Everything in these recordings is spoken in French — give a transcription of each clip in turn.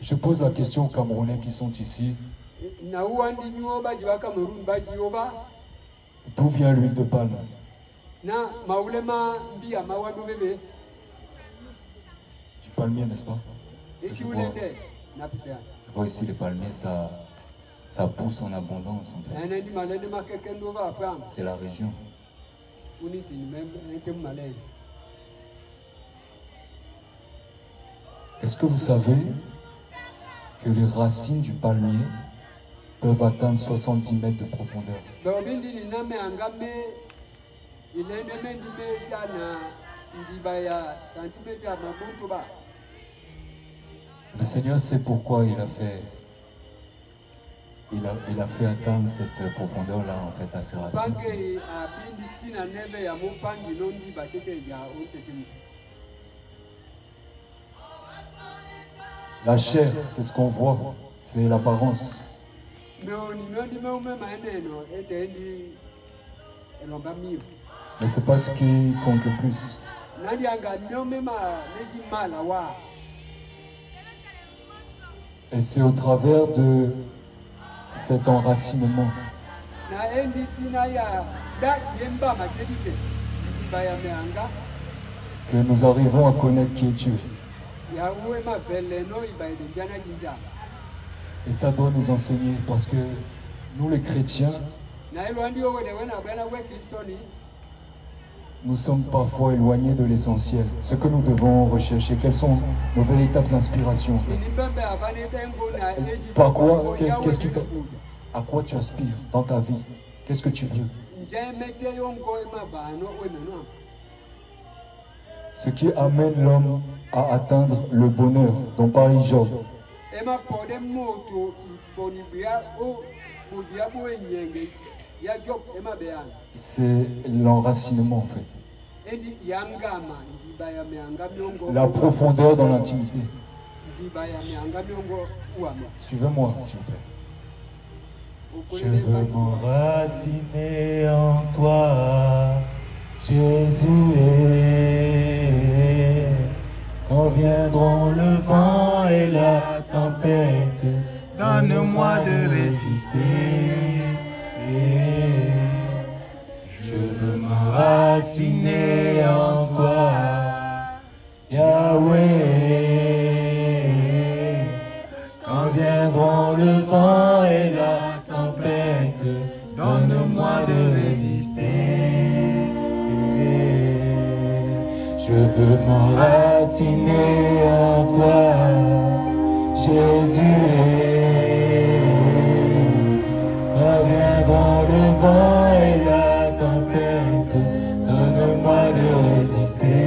Je pose la question aux Camerounais qui sont ici. D'où vient l'huile de palme? Du palmier, n'est-ce pas? Je vois ici les palmiers, ça pousse en abondance en fait. C'est la région. Est-ce que vous savez que les racines du palmier peuvent atteindre 70 mètres de profondeur? Le Seigneur sait pourquoi il a fait atteindre cette profondeur-là, en fait, à ses racines. La chair, c'est ce qu'on voit, c'est l'apparence. Mais c'est pas ce qui compte le plus. Et c'est au travers de cet enracinement que nous arrivons à connaître qui est Dieu. Et ça doit nous enseigner parce que nous les chrétiens, nous sommes parfois éloignés de l'essentiel. Ce que nous devons rechercher, quelles sont nos véritables inspirations. Par quoi, à quoi tu aspires dans ta vie? Qu'est-ce que tu veux? Ce qui amène l'homme à atteindre le bonheur dont parle Job. C'est l'enracinement en fait. La profondeur dans l'intimité. Suivez-moi s'il vous plaît. Je veux m'enraciner en toi, Jésus. Quand viendront le vent et la tempête, donne-moi de résister. Je veux m'enraciner en toi, Yahweh. Quand viendront le vent et la tempête, donne-moi de résister. Je veux m'enraciner en toi, Jésus. Quand viendront le vent et la tempête, donne-moi de résister.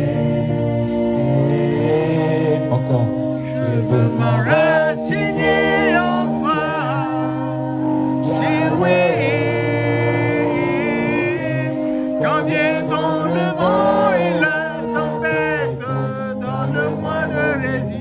Encore. Je veux m'enraciner en toi, Yahweh. Quand viendront le vent et la tempête, donne-moi de résister.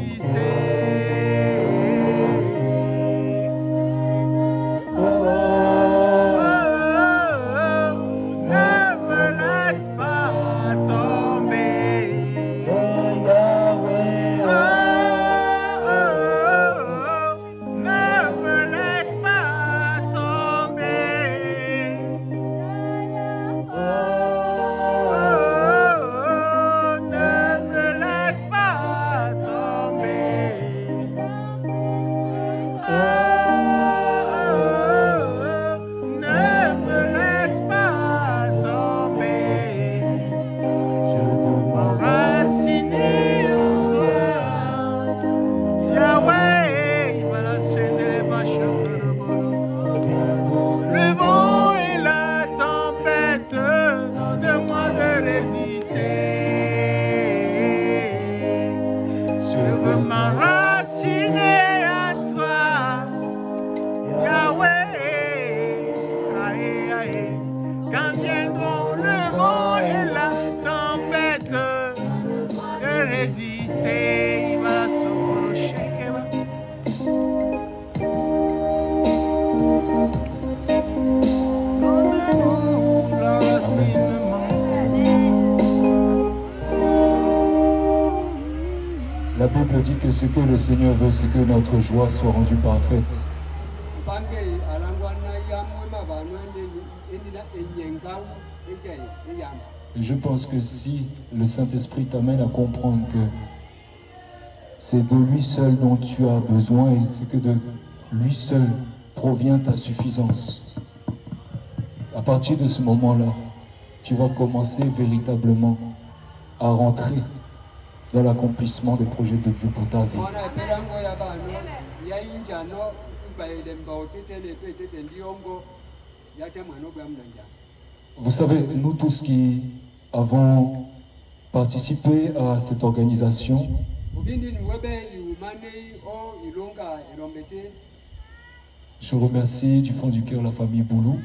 La Bible dit que ce que le Seigneur veut, c'est que notre joie soit rendue parfaite. Et je pense que si le Saint-Esprit t'amène à comprendre que c'est de lui seul dont tu as besoin et c'est que de lui seul provient ta suffisance, à partir de ce moment-là, tu vas commencer véritablement à rentrer dans l'accomplissement des projets de Dieu pour ta vie. Vous savez, nous tous qui avons participé à cette organisation, je remercie du fond du cœur la famille Boulou.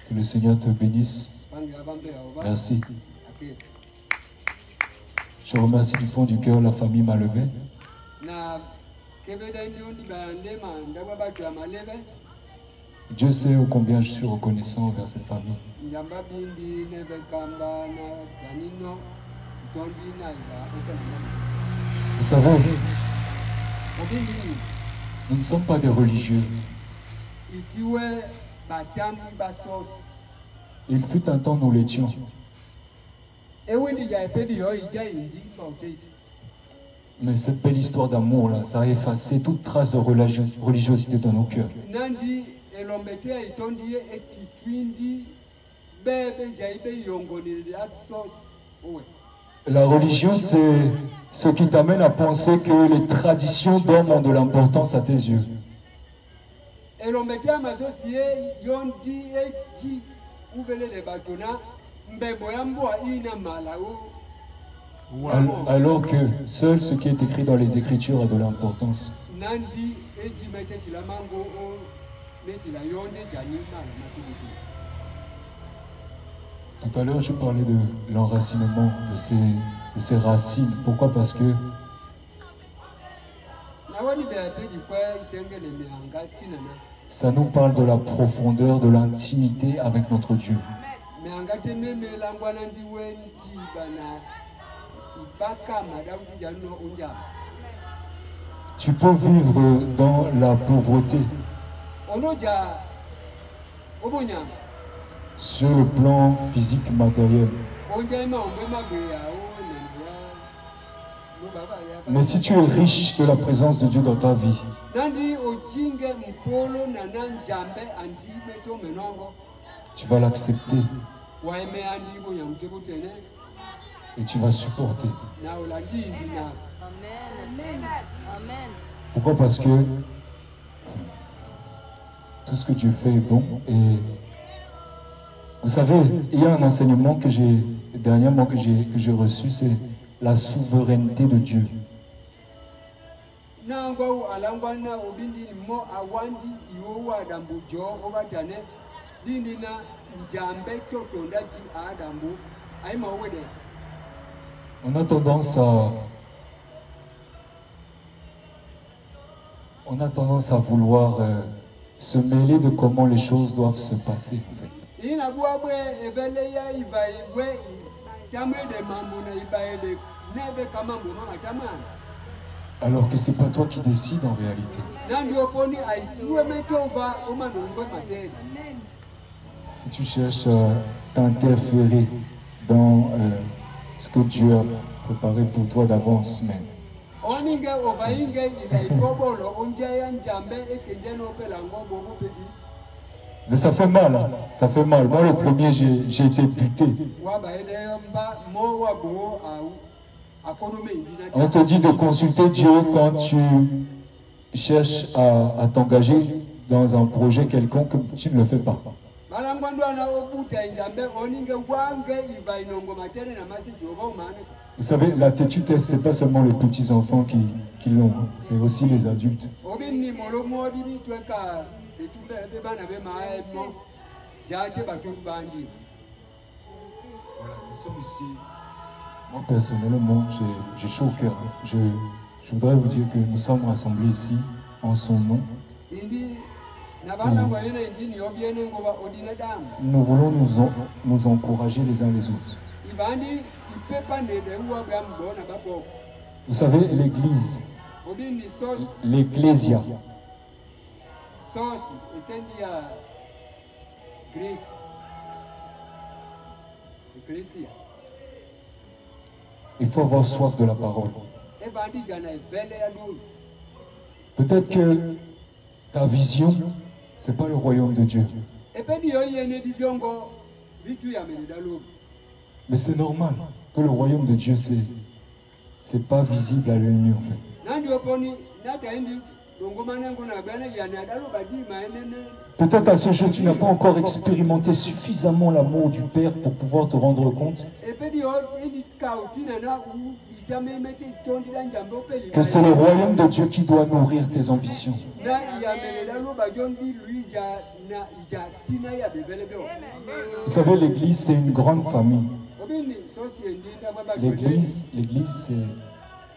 Que le Seigneur te bénisse. Merci. Je remercie du fond du cœur la famille Malevé. Dieu sait ô combien je suis reconnaissant envers cette famille. Vous savez, nous ne sommes pas des religieux. Il fut un temps nous l'étions. Mais cette belle histoire d'amour là, ça a effacé toute trace de religiosité dans nos cœurs. La religion, c'est ce qui t'amène à penser que les traditions d'hommes ont de l'importance à tes yeux. Alors que seul ce qui est écrit dans les Écritures a de l'importance. Tout à l'heure, je parlais de l'enracinement, de ces racines. Pourquoi? Parce que ça nous parle de la profondeur, de l'intimité avec notre Dieu. Tu peux vivre dans la pauvreté. Sur le plan physique, matériel. Mais si tu es riche de la présence de Dieu dans ta vie, tu vas l'accepter et tu vas supporter. Pourquoi? Parce que tout ce que Dieu fait est bon. Et vous savez, il y a un enseignement que j'ai dernièrement que j'ai reçu, c'est la souveraineté de Dieu. On a tendance à vouloir se mêler de comment les choses doivent se passer. En fait. Alors que c'est pas toi qui décides en réalité. Si tu cherches à t'interférer dans ce que Dieu a préparé pour toi d'avance, mais ça fait mal, hein? Ça fait mal. Moi, le premier, j'ai été buté. On te dit de consulter Dieu quand tu cherches à t'engager dans un projet quelconque, tu ne le fais pas. Vous savez, la têtutesse, ce n'est pas seulement les petits-enfants qui l'ont, c'est aussi les adultes. Voilà, nous sommes ici. Moi, personnellement, j'ai chaud au cœur. Je voudrais vous dire que nous sommes rassemblés ici en son nom. Nous voulons nous encourager les uns les autres. Vous savez, l'église, l'ecclésia, il faut avoir soif de la parole. Peut-être que ta vision, ce n'est pas le royaume de Dieu. Mais c'est normal que le royaume de Dieu, c'est pas visible à l'œil nu en fait. Peut-être à ce jour, tu n'as pas encore expérimenté suffisamment l'amour du Père pour pouvoir te rendre compte que c'est le royaume de Dieu qui doit nourrir tes ambitions. Vous savez, l'église, c'est une grande famille. L'église, c'est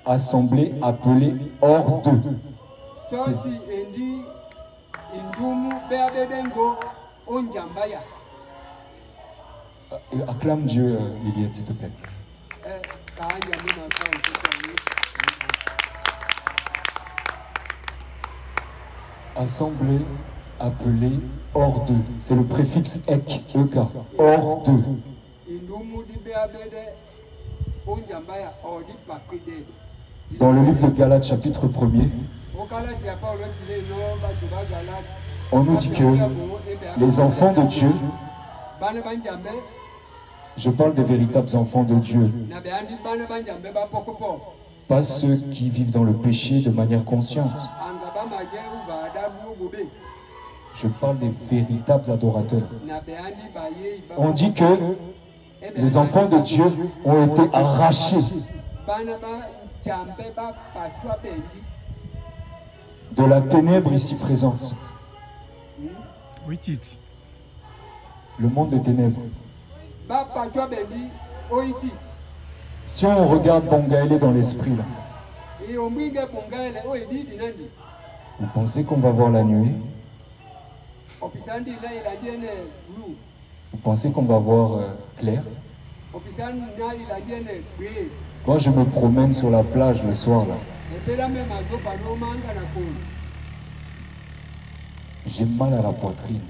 assemblée, appelée hors d'eux. Acclame Dieu, Liliette, s'il te plaît. Assemblée, appelée hors d'eux. C'est le préfixe ek, ek, hors d'eux. Dans le livre de Galates, chapitre 1er, on nous dit que les enfants de Dieu, je parle des véritables enfants de Dieu, pas ceux qui vivent dans le péché de manière consciente. Je parle des véritables adorateurs. On dit que les enfants de Dieu ont été arrachés de la ténèbre ici présente. Le monde des ténèbres. Si on regarde Bongaele dans l'esprit là, vous pensez qu'on va voir la nuit? Vous pensez qu'on va voir clair? Quand je me promène sur la plage le soir là, j'ai mal à la poitrine.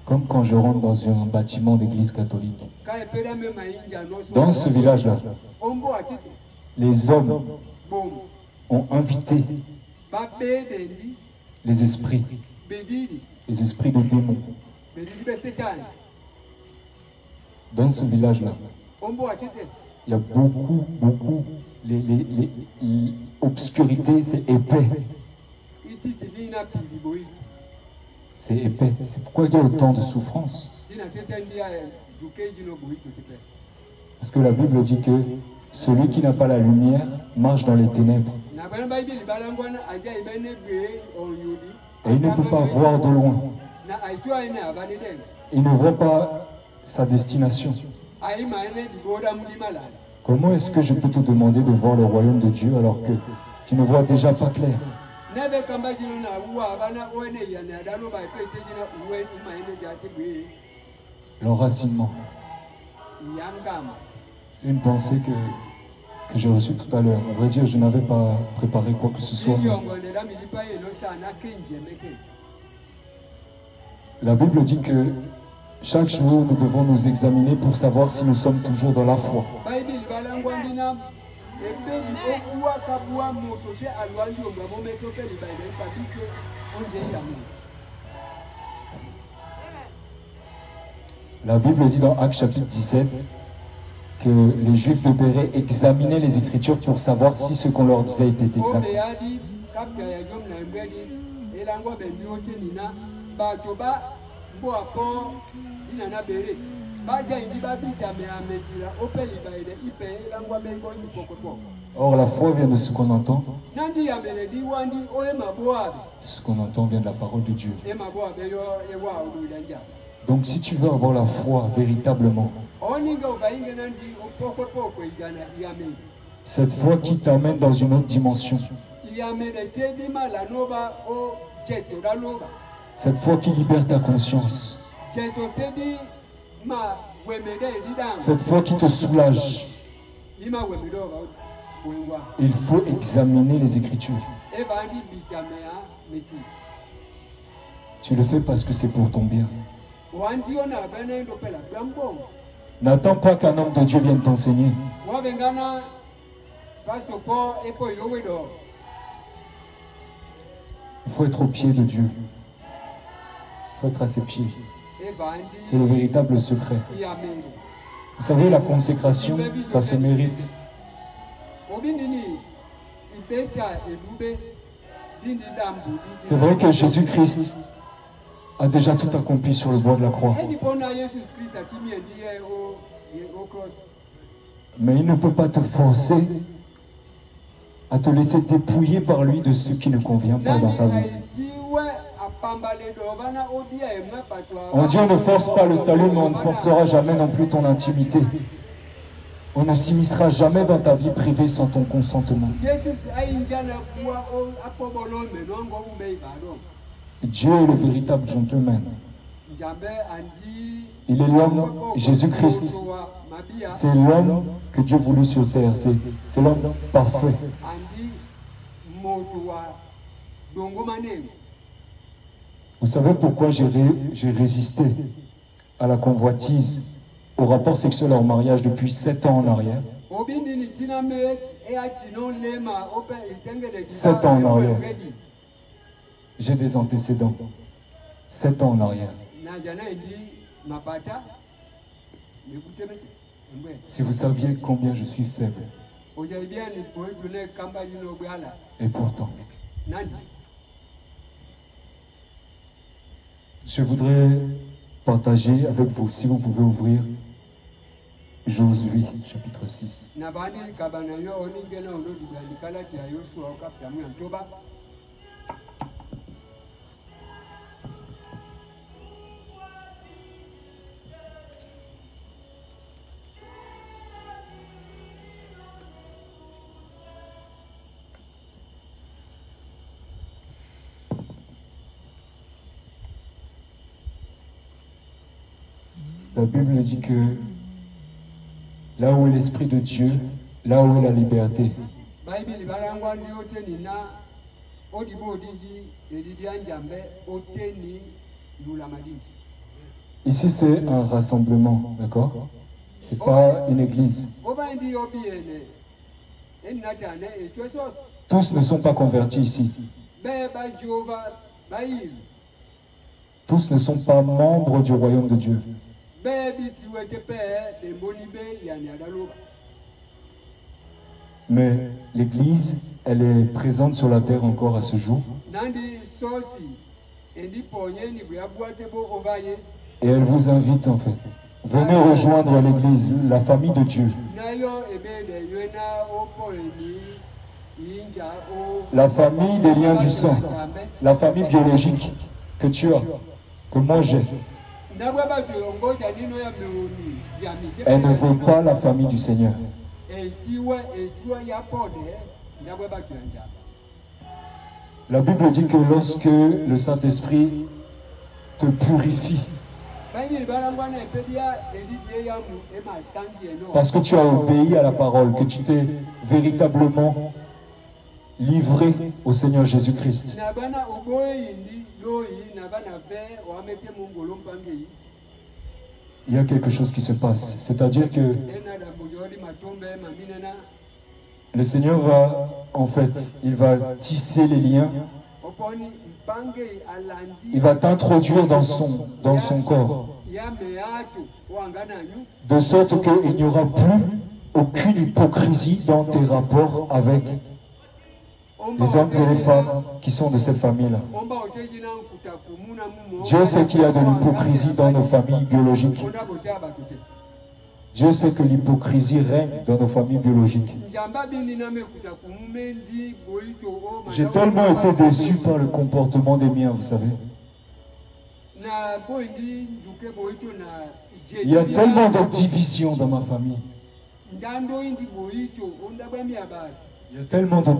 Comme quand je rentre dans un bâtiment d'église catholique. Dans ce village-là, les hommes ont invité les esprits de démons. Dans ce village-là, il y a beaucoup, l'obscurité, c'est épais. C'est épais. C'est pourquoi il y a autant de souffrance. Parce que la Bible dit que celui qui n'a pas la lumière marche dans les ténèbres. Et il ne peut pas voir de loin. Il ne voit pas sa destination. Comment est-ce que je peux te demander de voir le royaume de Dieu alors que tu ne vois déjà pas clair? L'enracinement. C'est une pensée que j'ai reçue tout à l'heure. À vrai dire, je n'avais pas préparé quoi que ce soit. La Bible dit que chaque jour, nous devons nous examiner pour savoir si nous sommes toujours dans la foi. La Bible dit dans Actes chapitre 17 que les Juifs de Béret examinaient les Écritures pour savoir si ce qu'on leur disait était exact. Or, la foi vient de ce qu'on entend. Ce qu'on entend vient de la parole de Dieu. Donc, si tu veux avoir la foi véritablement, cette foi qui t'amène dans une autre dimension, Cette foi qui libère ta conscience. Cette foi qui te soulage. Il faut examiner les Écritures. Tu le fais parce que c'est pour ton bien. N'attends pas qu'un homme de Dieu vienne t'enseigner. Il faut être au pied de Dieu. Il faut être à ses pieds. C'est le véritable secret. Vous savez, la consécration, ça se mérite. C'est vrai que Jésus-Christ a déjà tout accompli sur le bois de la croix. Mais il ne peut pas te forcer à te laisser dépouiller par lui de ce qui ne convient pas dans ta vie. On dit on ne force pas le salut, mais on ne forcera jamais non plus ton intimité. On ne s'immiscera jamais dans ta vie privée sans ton consentement. Dieu est le véritable gentleman. Il est l'homme, Jésus-Christ. C'est l'homme que Dieu voulut sur terre. C'est l'homme parfait. Vous savez pourquoi j'ai résisté à la convoitise, au rapport sexuel en mariage depuis 7 ans en arrière? 7 ans en arrière. J'ai des antécédents. 7 ans en arrière. Si vous saviez combien je suis faible. Et pourtant. Je voudrais partager avec vous, si vous pouvez ouvrir Josué, chapitre 6. La Bible dit que là où est l'Esprit de Dieu, là où est la liberté. Ici c'est un rassemblement, d'accord? C'est pas une église. Tous ne sont pas convertis ici. Tous ne sont pas membres du royaume de Dieu. Mais l'Église, elle est présente sur la terre encore à ce jour. Et elle vous invite en fait. Venez rejoindre l'Église, la famille de Dieu. La famille des liens du sang. La famille biologique que tu as, que moi j'ai. Elle ne veut pas la famille du Seigneur. La Bible dit que lorsque le Saint-Esprit te purifie, parce que tu as obéi à la parole, que tu t'es véritablement livré au Seigneur Jésus-Christ. Il y a quelque chose qui se passe. C'est-à-dire que le Seigneur va, en fait, il va tisser les liens. Il va t'introduire dans son corps. De sorte qu'il n'y aura plus aucune hypocrisie dans tes rapports avec les hommes et les femmes qui sont de cette famille-là. Dieu sait qu'il y a de l'hypocrisie dans nos familles biologiques. Dieu sait que l'hypocrisie règne dans nos familles biologiques. J'ai tellement été déçu par le comportement des miens, vous savez. Il y a tellement de divisions dans ma famille. Il y a tellement de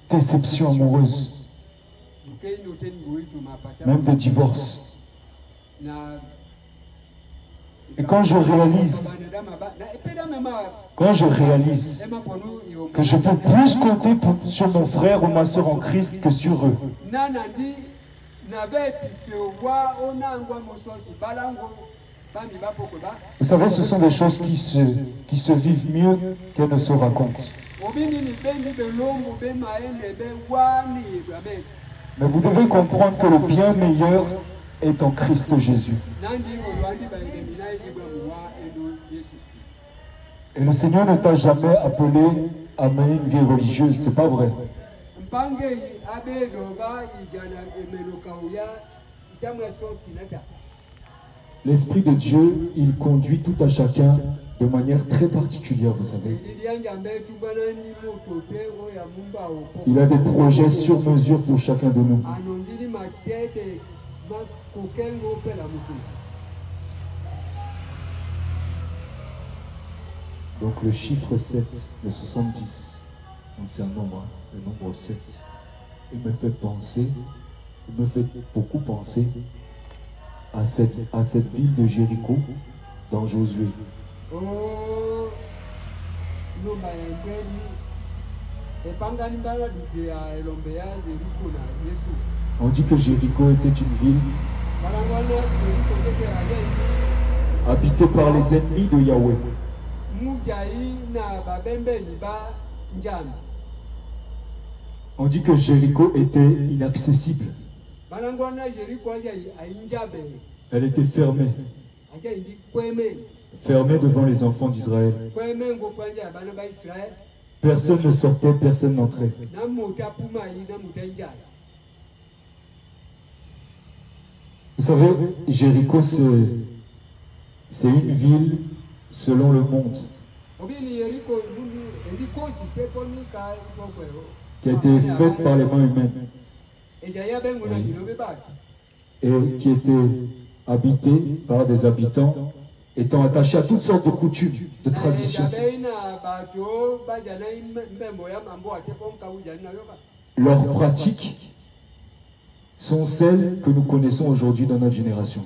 déceptions amoureuses. même des divorces. Et quand je réalise que je peux plus compter sur mon frère ou ma soeur en Christ que sur eux, vous savez, ce sont des choses qui se vivent mieux qu'elles ne se racontent. Mais vous devez comprendre que le bien meilleur est en Christ Jésus. Et le Seigneur ne t'a jamais appelé à mener une vie religieuse, c'est pas vrai. L'Esprit de Dieu, il conduit tout à chacun de manière très particulière, vous savez. Il a des projets sur mesure pour chacun de nous. Donc le chiffre 7, le 70, donc c'est un nombre, hein, le nombre 7, il me fait penser, il me fait beaucoup penser à cette ville de Jéricho dans Josué. On dit que Jéricho était une ville habitée par les ennemis de Yahweh. On dit que Jéricho était inaccessible. Elle était fermée. Fermée devant les enfants d'Israël. Personne ne sortait, personne n'entrait. Vous savez, Jéricho, c'est une ville selon le monde qui a été faite par les mains humaines et qui était habitée par des habitants étant attachés à toutes sortes de coutumes, de traditions. Leurs pratiques sont celles que nous connaissons aujourd'hui dans notre génération.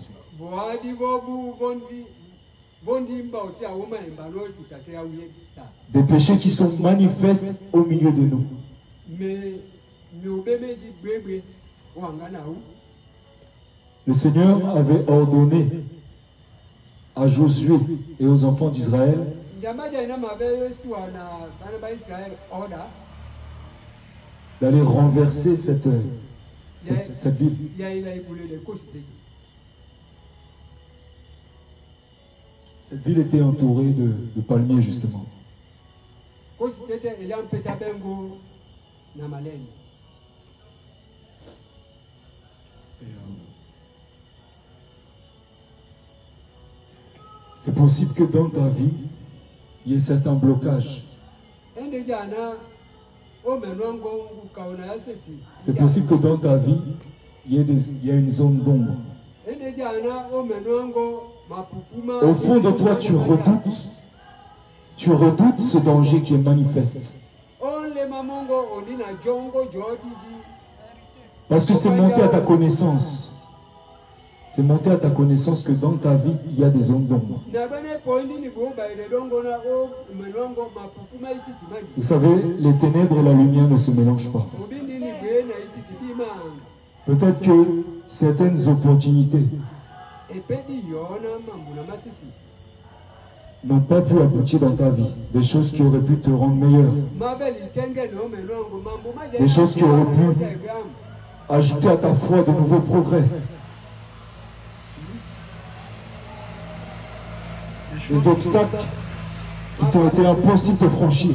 Des péchés qui sont manifestes au milieu de nous. Le Seigneur avait ordonné à Josué et aux enfants d'Israël d'aller renverser cette ville. Cette ville était entourée de palmiers, justement. C'est possible que dans ta vie, il y ait certains blocages. C'est possible que dans ta vie, il y a une zone d'ombre. Au fond de toi, tu redoutes ce danger qui est manifeste. Parce que c'est monté à ta connaissance. C'est monté à ta connaissance que dans ta vie, il y a des zones d'ombre. Vous savez, les ténèbres et la lumière ne se mélangent pas. Peut-être que certaines opportunités n'ont pas pu aboutir dans ta vie. Des choses qui auraient pu te rendre meilleur. Des choses qui auraient pu ajouter à ta foi de nouveaux progrès. Des obstacles qui t'ont été impossibles de franchir.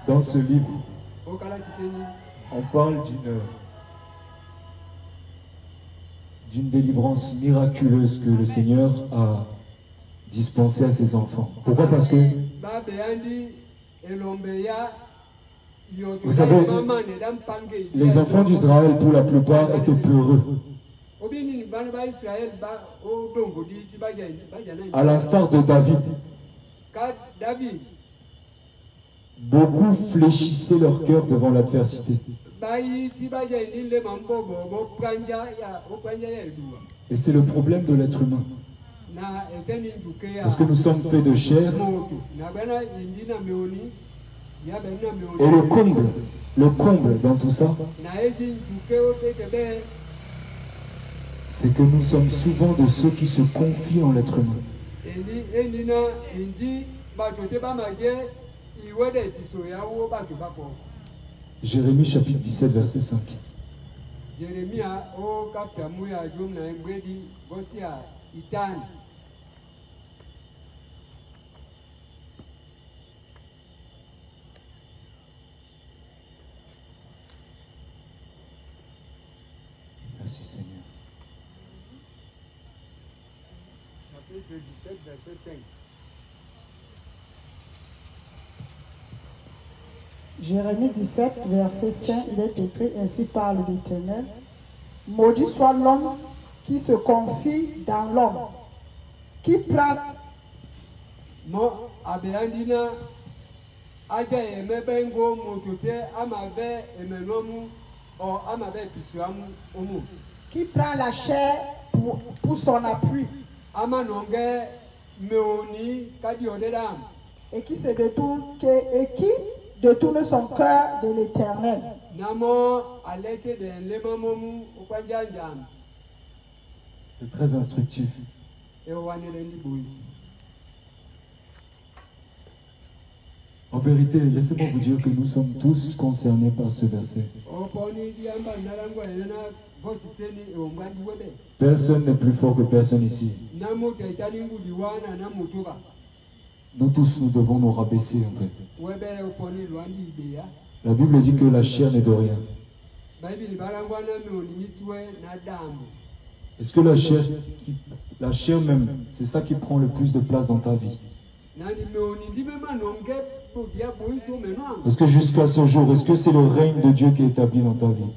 Dans ce livre, on parle d'une délivrance miraculeuse que le Seigneur a dispensée à ses enfants. Pourquoi? Parce que, vous savez, les enfants d'Israël, pour la plupart, étaient peureux. À l'instar de David. Beaucoup fléchissaient leur cœur devant l'adversité. Et c'est le problème de l'être humain. Parce que nous sommes faits de chair. Et le comble dans tout ça, c'est que nous sommes souvent de ceux qui se confient en l'être humain. Jérémie chapitre 17 verset 5. Merci Seigneur. Chapitre 17 verset 5. Jérémie 17, verset 5, il est écrit, ainsi parle l'Éternel. Maudit soit l'homme qui se confie dans l'homme, qui prend la chair pour son appui et qui se détourne détourne son cœur de l'Éternel. C'est très instructif. En vérité, laissez-moi vous dire que nous sommes tous concernés par ce verset. Personne n'est plus fort que personne ici. Nous tous, nous devons nous rabaisser en fait. La Bible dit que la chair n'est de rien. Est-ce que la chair même, c'est ça qui prend le plus de place dans ta vie? Parce que jusqu'à ce jour, est-ce que c'est le règne de Dieu qui est établi dans ta vie?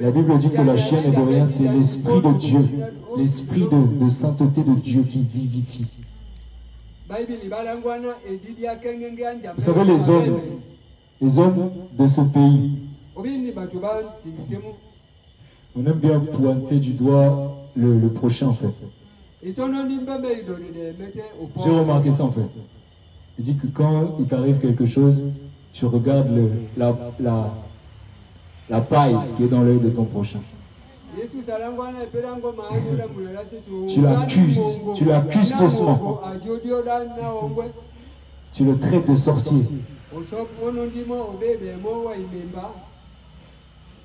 La Bible dit que la chair n'est de rien, c'est l'Esprit de Dieu, l'Esprit de sainteté de Dieu qui vivifie. Vous savez, les hommes de ce pays, on aime bien pointer du doigt le prochain en fait. J'ai remarqué ça en fait. Il dit que quand il t'arrive quelque chose, tu regardes la paille qui est dans l'œil de ton prochain. Tu l'accuses faussement. Tu le traites de sorcier.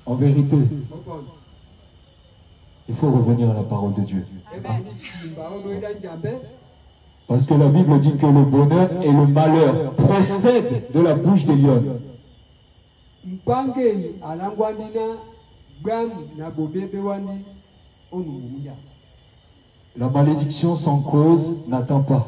En vérité, il faut revenir à la parole de Dieu. Parce que la Bible dit que le bonheur et le malheur procèdent de la bouche des lions. La malédiction sans cause n'atteint pas.